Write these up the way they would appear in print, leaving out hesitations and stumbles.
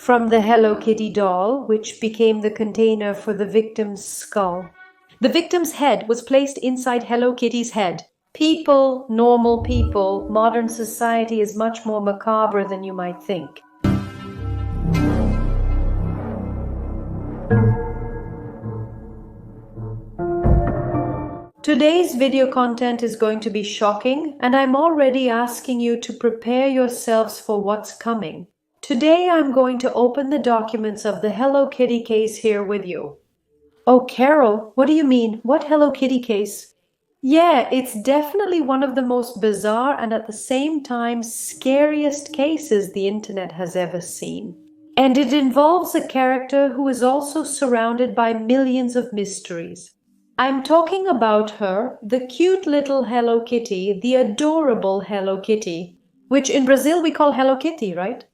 from the Hello Kitty doll, which became the container for the victim's skull. The victim's head was placed inside Hello Kitty's head. People, normal people, modern society is much more macabre than you might think. Today's video content is going to be shocking, and I'm already asking you to prepare yourselves for what's coming. Today I'm going to open the documents of the Hello Kitty case here with you. Oh, Carol, what do you mean? What Hello Kitty case? Yeah, it's definitely one of the most bizarre and at the same time scariest cases the internet has ever seen. And it involves a character who is also surrounded by millions of mysteries. I'm talking about her, the cute little Hello Kitty, the adorable Hello Kitty, which in Brazil we call Hello Kitty, right?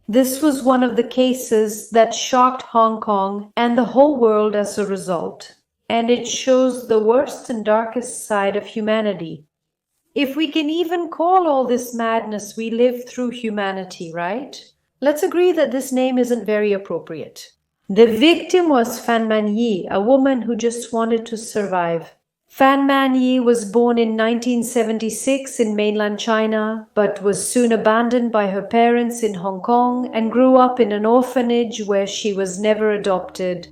This was one of the cases that shocked Hong Kong and the whole world as a result, and it shows the worst and darkest side of humanity. If we can even call all this madness we live through humanity, right? Let's agree that this name isn't very appropriate. The victim was Fan Man-yi, a woman who just wanted to survive. Fan Man-yi was born in 1976 in mainland China, but was soon abandoned by her parents in Hong Kong and grew up in an orphanage where she was never adopted.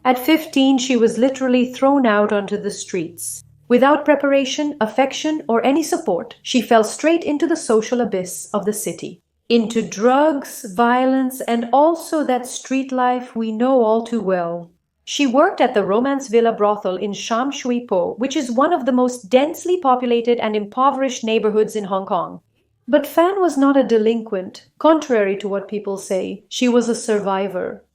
At 15, she was literally thrown out onto the streets. Without preparation, affection, or any support, she fell straight into the social abyss of the city. Into drugs, violence, and also that street life we know all too well. She worked at the Romance Villa brothel in Sham Shui Po, which is one of the most densely populated and impoverished neighborhoods in Hong Kong. But Fan was not a delinquent, contrary to what people say. She was a survivor.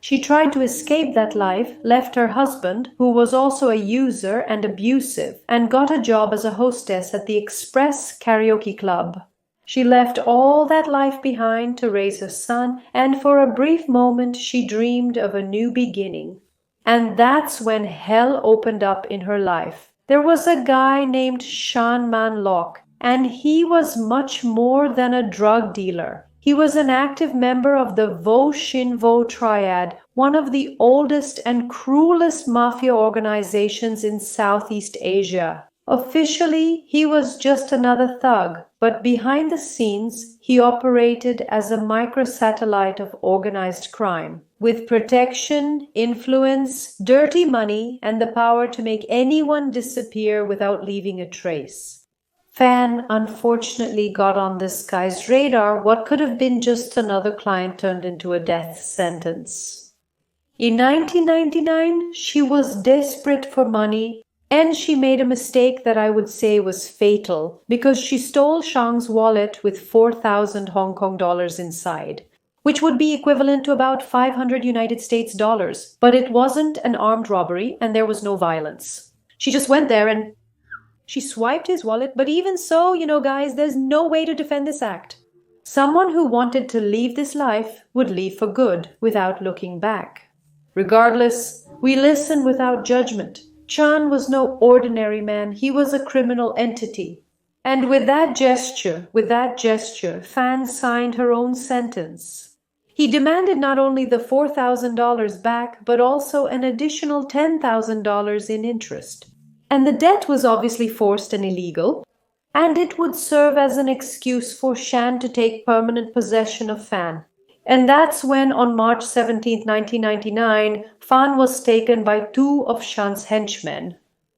She tried to escape that life, left her husband, who was also a user and abusive, and got a job as a hostess at the Express Karaoke Club. She left all that life behind to raise a son, and for a brief moment she dreamed of a new beginning. And that's when hell opened up in her life. There was a guy named Shan Man Lok, and he was much more than a drug dealer. He was an active member of the Vo Shin Vo Triad, one of the oldest and cruelest mafia organizations in Southeast Asia. Officially, he was just another thug, but behind the scenes, he operated as a microsatellite of organized crime, with protection, influence, dirty money, and the power to make anyone disappear without leaving a trace. Fan unfortunately got on this guy's radar what could have been just another client turned into a death sentence. In 1999, she was desperate for money, and she made a mistake that I would say was fatal, because she stole Shang's wallet with 4,000 Hong Kong dollars inside, which would be equivalent to about 500 United States dollars. But it wasn't an armed robbery, and there was no violence. She just went there and she swiped his wallet, but even so, guys, there's no way to defend this act. Someone who wanted to leave this life would leave for good, without looking back. Regardless, we listen without judgment. Chan was no ordinary man, he was a criminal entity. And with that gesture, Fan signed her own sentence. He demanded not only the $4,000 back, but also an additional $10,000 in interest. And the debt was obviously forced and illegal, and it would serve as an excuse for Shan to take permanent possession of Fan. And that's when, on March 17, 1999, Fan was taken by two of Shan's henchmen,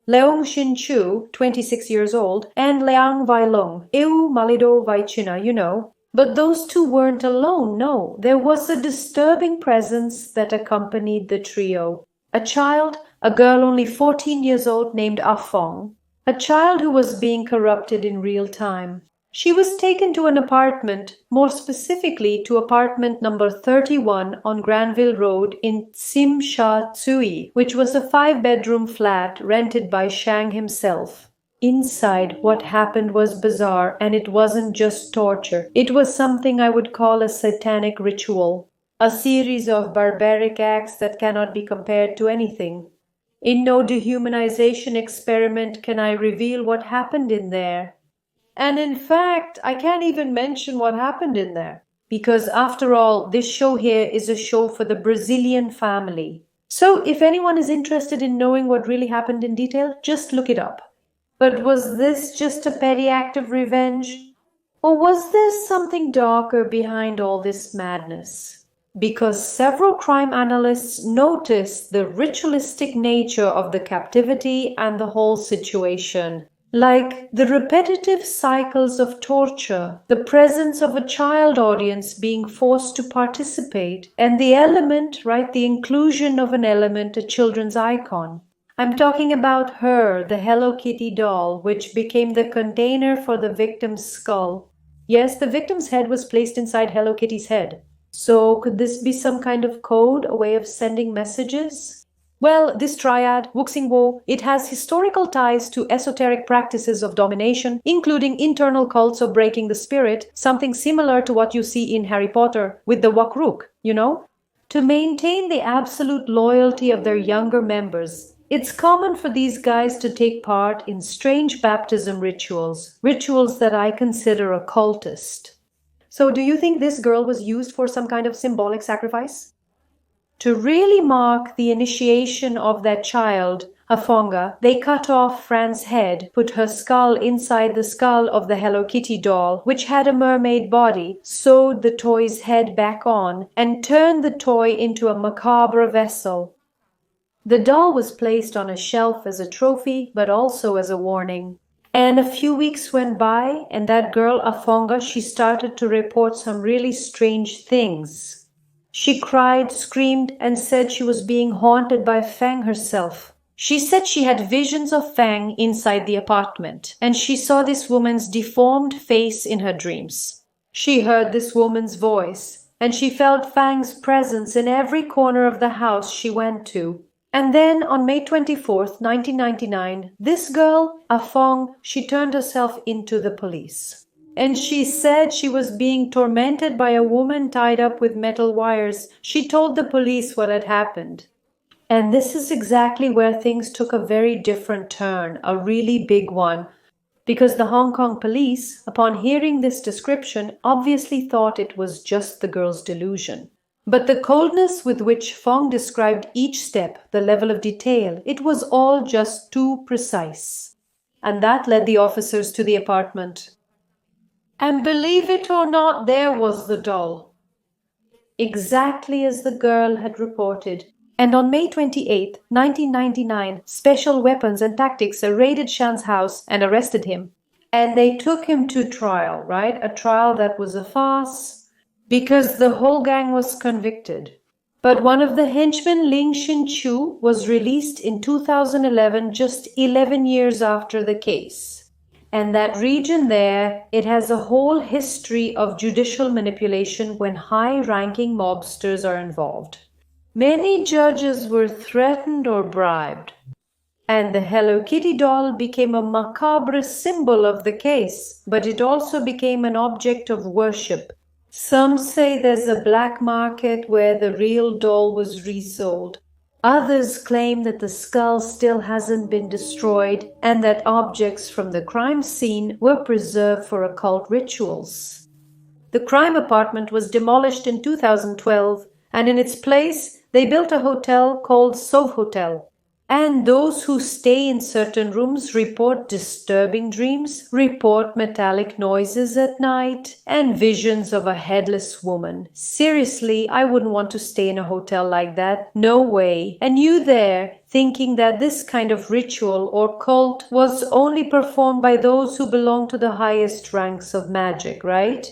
Leong Shin Chu, 26 years old, and Liang Weilong, Eu Malido Vaichina, But those two weren't alone, no. There was a disturbing presence that accompanied the trio. A child, a girl only 14 years old named Ah Fong, a child who was being corrupted in real time. She was taken to an apartment, more specifically to apartment number 31 on Granville Road in Tsim Sha Tsui, which was a 5-bedroom flat rented by Shang himself. Inside, what happened was bizarre, and it wasn't just torture. It was something I would call a satanic ritual, a series of barbaric acts that cannot be compared to anything. In no dehumanization experiment can I reveal what happened in there. And in fact, I can't even mention what happened in there. because after all, this show here is a show for the Brazilian family. So if anyone is interested in knowing what really happened in detail, just look it up. But was this just a petty act of revenge? Or was there something darker behind all this madness? Because several crime analysts noticed the ritualistic nature of the captivity and the whole situation. Like the repetitive cycles of torture, the presence of a child audience being forced to participate, and the element, right, the inclusion of an element, a children's icon. I'm talking about her, the Hello Kitty doll, which became the container for the victim's skull. Yes, the victim's head was placed inside Hello Kitty's head. So could this be some kind of code, a way of sending messages? Well, this triad, Wuxingwo, it has historical ties to esoteric practices of domination, including internal cults of breaking the spirit, something similar to what you see in Harry Potter with the Wakruk, you know? To maintain the absolute loyalty of their younger members, it's common for these guys to take part in strange baptism rituals, rituals that I consider occultist. So do you think this girl was used for some kind of symbolic sacrifice? To really mark the initiation of that child, Afonga, they cut off Fran's head, put her skull inside the skull of the Hello Kitty doll, which had a mermaid body, sewed the toy's head back on, and turned the toy into a macabre vessel. The doll was placed on a shelf as a trophy, but also as a warning. And a few weeks went by, and that girl, Afonga, she started to report some really strange things. She cried, screamed, and said she was being haunted by Fang herself. She said she had visions of Fang inside the apartment, and she saw this woman's deformed face in her dreams. She heard this woman's voice, and she felt Fang's presence in every corner of the house she went to. And then, on May 24th, 1999, this girl, Afong, she turned herself into the police. And she said she was being tormented by a woman tied up with metal wires. She told the police what had happened. And this is exactly where things took a very different turn, a really big one. Because the Hong Kong police, upon hearing this description, obviously thought it was just the girl's delusion. But the coldness with which Fong described each step, the level of detail, it was all just too precise. And that led the officers to the apartment. And believe it or not, there was the doll. Exactly as the girl had reported. And on May 28, 1999, Special Weapons and Tactics raided Shan's house and arrested him. And they took him to trial, right? A trial that was a farce, because the whole gang was convicted. But one of the henchmen, Ling Xin-chu, was released in 2011, just 11 years after the case. And that region there, it has a whole history of judicial manipulation when high-ranking mobsters are involved. Many judges were threatened or bribed. And the Hello Kitty doll became a macabre symbol of the case, but it also became an object of worship. Some say there's a black market where the real doll was resold. Others claim that the skull still hasn't been destroyed and that objects from the crime scene were preserved for occult rituals. The crime apartment was demolished in 2012, and in its place they built a hotel called Sov Hotel. And those who stay in certain rooms report disturbing dreams, report metallic noises at night, and visions of a headless woman. Seriously, I wouldn't want to stay in a hotel like that. No way. And you there, thinking that this kind of ritual or cult was only performed by those who belong to the highest ranks of magic, right?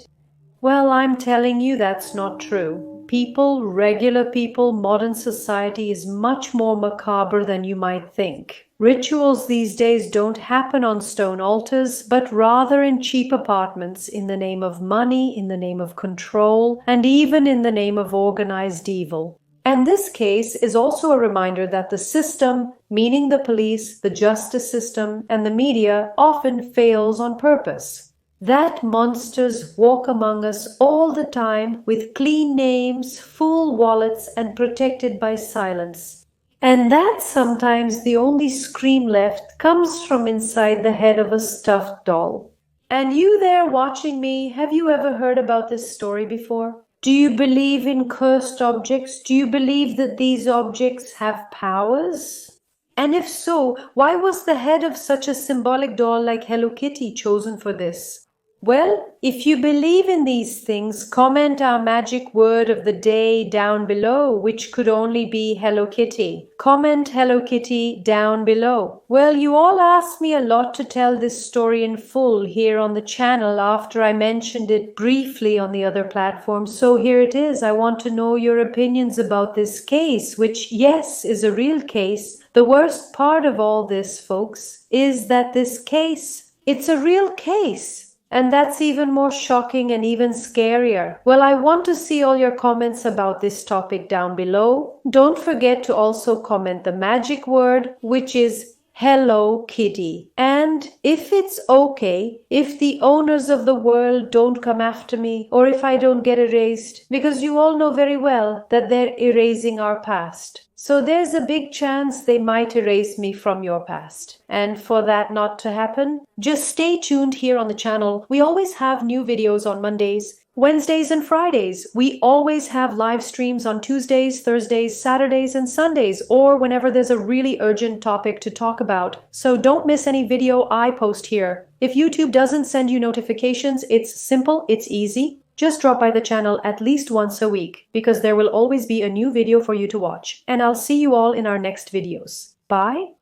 Well, I'm telling you that's not true. People, regular people, modern society is much more macabre than you might think. Rituals these days don't happen on stone altars, but rather in cheap apartments in the name of money, in the name of control, and even in the name of organized evil. And this case is also a reminder that the system, meaning the police, the justice system, and the media, often fails on purpose. That monsters walk among us all the time with clean names, full wallets, and protected by silence. And that sometimes the only scream left comes from inside the head of a stuffed doll. And you there watching me, have you ever heard about this story before? Do you believe in cursed objects? Do you believe that these objects have powers? And if so, why was the head of such a symbolic doll like Hello Kitty chosen for this? Well, if you believe in these things, comment our magic word of the day down below, which could only be Hello Kitty. Comment Hello Kitty down below. Well, you all asked me a lot to tell this story in full here on the channel after I mentioned it briefly on the other platforms, so here it is. I want to know your opinions about this case, which, yes, is a real case. The worst part of all this, folks, is that this case, it's a real case. And that's even more shocking and even scarier. Well, I want to see all your comments about this topic down below. Don't forget to also comment the magic word, which is Hello Kitty. And if it's okay, if the owners of the world don't come after me, or if I don't get erased, because you all know very well that they're erasing our past. So there's a big chance they might erase me from your past. And for that not to happen, just stay tuned here on the channel. We always have new videos on Mondays, Wednesdays and Fridays. We always have live streams on Tuesdays, Thursdays, Saturdays, and Sundays, or whenever there's a really urgent topic to talk about. So don't miss any video I post here. If YouTube doesn't send you notifications, it's simple, it's easy. Just drop by the channel at least once a week, because there will always be a new video for you to watch. And I'll see you all in our next videos. Bye!